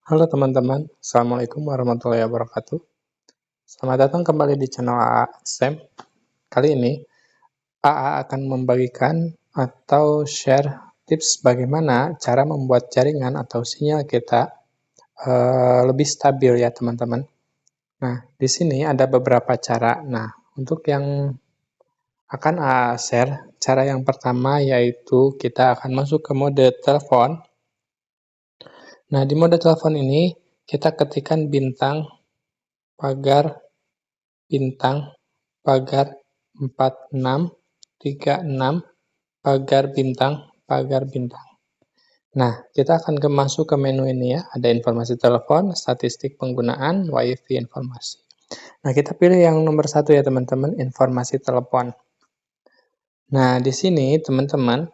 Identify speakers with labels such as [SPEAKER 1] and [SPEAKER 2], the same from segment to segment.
[SPEAKER 1] Halo teman-teman, Assalamualaikum warahmatullahi wabarakatuh. Selamat datang kembali di channel AA STEM. Kali ini, AA akan membagikan atau share tips bagaimana cara membuat jaringan atau sinyal kita lebih stabil ya teman-teman. Nah, di sini ada beberapa cara. Nah, untuk yang akan AA share, cara yang pertama yaitu kita akan masuk ke mode telepon. Nah, di mode telepon ini, kita ketikkan bintang, bintang, pagar 4636, pagar bintang. Nah, kita akan masuk ke menu ini ya, ada informasi telepon, statistik penggunaan, WiFi informasi. Nah, kita pilih yang nomor 1 ya teman-teman, informasi telepon. Nah, di sini teman-teman,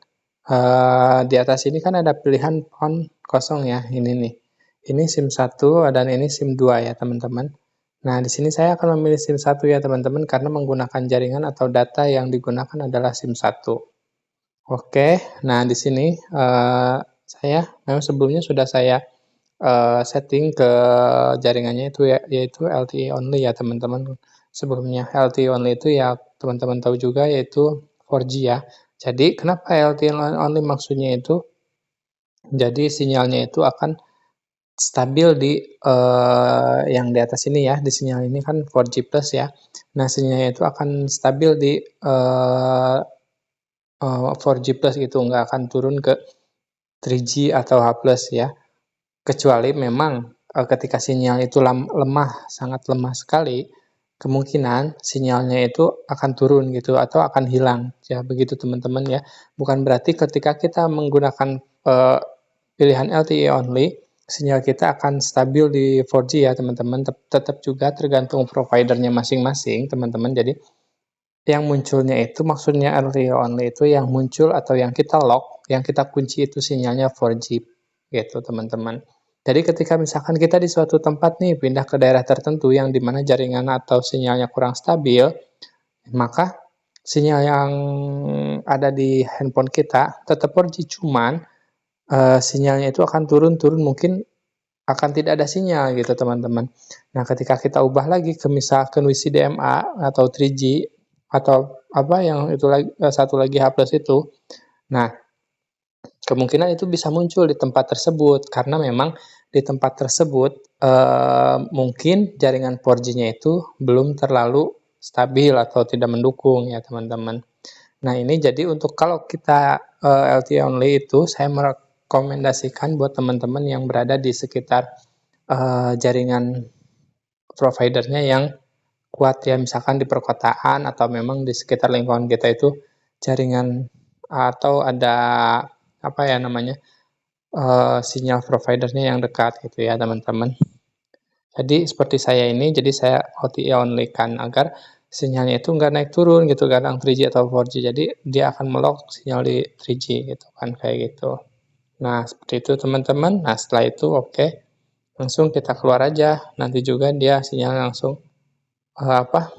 [SPEAKER 1] di atas ini kan ada pilihan phone kosong ya, ini nih. Ini SIM 1 dan ini SIM 2 ya teman-teman. Nah, di sini saya akan memilih SIM 1 ya teman-teman, karena menggunakan jaringan atau data yang digunakan adalah SIM 1. Oke, nah di sini saya memang sebelumnya sudah saya setting ke jaringannya itu ya, yaitu LTE only ya teman-teman. Sebelumnya LTE only itu ya teman-teman tahu juga yaitu 4G ya. Jadi kenapa LTE only maksudnya itu? Jadi sinyalnya itu akan stabil di yang di atas ini ya, di sinyal ini kan 4G plus ya. Nah, sinyalnya itu akan stabil di 4G plus gitu, nggak akan turun ke 3G atau H plus ya. Kecuali memang ketika sinyal itu lemah, sangat lemah sekali, kemungkinan sinyalnya itu akan turun gitu atau akan hilang. Ya, begitu teman-teman ya. Bukan berarti ketika kita menggunakan pilihan LTE only, sinyal kita akan stabil di 4G ya teman-teman. Tetap juga tergantung providernya masing-masing teman-teman. Jadi yang munculnya itu maksudnya LTE only itu yang muncul atau yang kita lock, yang kita kunci itu sinyalnya 4G gitu teman-teman. Jadi ketika misalkan kita di suatu tempat nih pindah ke daerah tertentu yang dimana jaringan atau sinyalnya kurang stabil, maka sinyal yang ada di handphone kita tetap 4G, cuman sinyalnya itu akan turun mungkin akan tidak ada sinyal gitu teman-teman. Nah, ketika kita ubah lagi ke misalkan WCDMA atau 3G atau apa yang itu lagi satu lagi H+ itu. Nah, kemungkinan itu bisa muncul di tempat tersebut karena memang di tempat tersebut mungkin jaringan 4G-nya itu belum terlalu stabil atau tidak mendukung ya teman-teman. Nah, ini jadi untuk kalau kita LTE only itu saya merekomendasikan buat teman-teman yang berada di sekitar jaringan providernya yang kuat ya, misalkan di perkotaan atau memang di sekitar lingkungan kita itu jaringan atau ada apa ya namanya sinyal providernya yang dekat gitu ya teman-teman. Jadi seperti saya ini, jadi saya LTE only kan agar sinyalnya itu nggak naik turun gitu kadang 3G atau 4G. Jadi dia akan melock sinyal di 3G gitu kan kayak gitu. Nah, seperti itu teman-teman. Nah, setelah itu oke. Langsung kita keluar aja. Nanti juga dia sinyal langsung apa?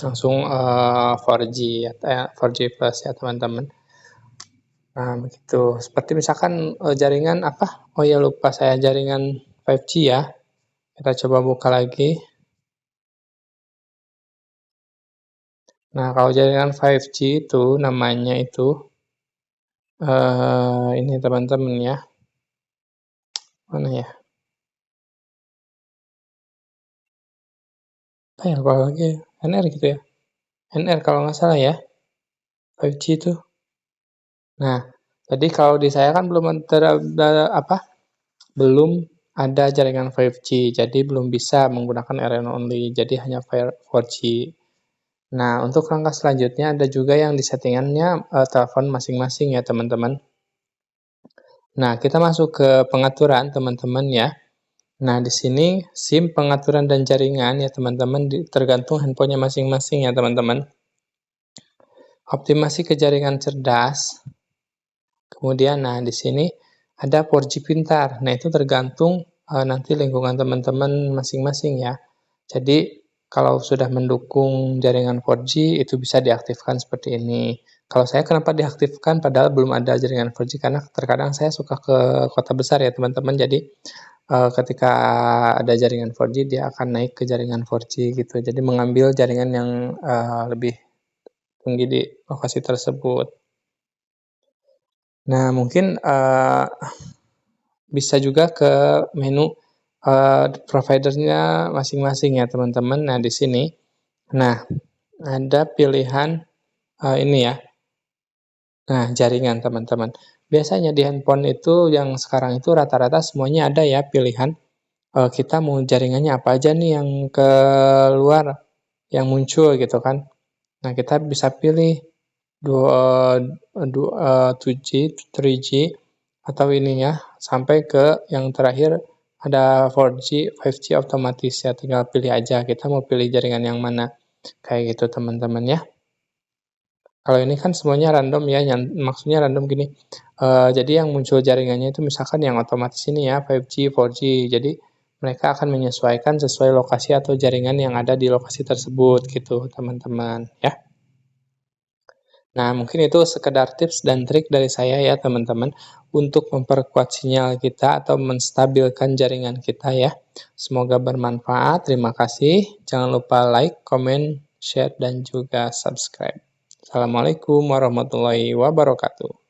[SPEAKER 1] Langsung 4G ya, 4G plus ya teman-teman. Nah, begitu. Seperti misalkan jaringan apa? Oh ya lupa saya jaringan 5G ya. Kita coba buka lagi. Nah, kalau jaringan 5G itu namanya itu ini teman-teman ya. Mana ya? Apa ya? Kalau lagi NR gitu ya. NR kalau nggak salah ya. 5G itu. Nah, jadi kalau di saya kan belum apa? Belum ada jaringan 5G, jadi belum bisa menggunakan RN only, jadi hanya 4G. Nah, untuk langkah selanjutnya ada juga yang di settingannya telepon masing-masing ya teman-teman. Nah, kita masuk ke pengaturan teman-teman ya. Nah, di sini SIM pengaturan dan jaringan ya teman-teman tergantung handphonenya masing-masing ya teman-teman. Optimasi ke jaringan cerdas. Kemudian, nah di sini ada 4G pintar. Nah, itu tergantung nanti lingkungan teman-teman masing-masing ya. Jadi, kalau sudah mendukung jaringan 4G, itu bisa diaktifkan seperti ini. Kalau saya kenapa diaktifkan padahal belum ada jaringan 4G, karena terkadang saya suka ke kota besar ya teman-teman, jadi ketika ada jaringan 4G dia akan naik ke jaringan 4G gitu, jadi mengambil jaringan yang lebih tinggi di lokasi tersebut. Nah mungkin bisa juga ke menu providernya masing-masing ya teman-teman. Nah di sini, nah ada pilihan ini ya. Nah jaringan teman-teman. Biasanya di handphone itu yang sekarang itu rata-rata semuanya ada ya pilihan. Kita mau jaringannya apa aja nih yang keluar, yang muncul gitu kan. Nah kita bisa pilih 2G, 3G, atau ininya sampai ke yang terakhir ada 4G, 5G otomatis ya, tinggal pilih aja kita mau pilih jaringan yang mana. Kayak gitu teman-teman ya. Kalau ini kan semuanya random ya, maksudnya random gini. Jadi yang muncul jaringannya itu misalkan yang otomatis ini ya, 5G, 4G. Jadi mereka akan menyesuaikan sesuai lokasi atau jaringan yang ada di lokasi tersebut gitu, teman-teman ya. Nah, mungkin itu sekedar tips dan trik dari saya ya, teman-teman, untuk memperkuat sinyal kita atau menstabilkan jaringan kita ya. Semoga bermanfaat. Terima kasih. Jangan lupa like, comment, share, dan juga subscribe. Assalamualaikum warahmatullahi wabarakatuh.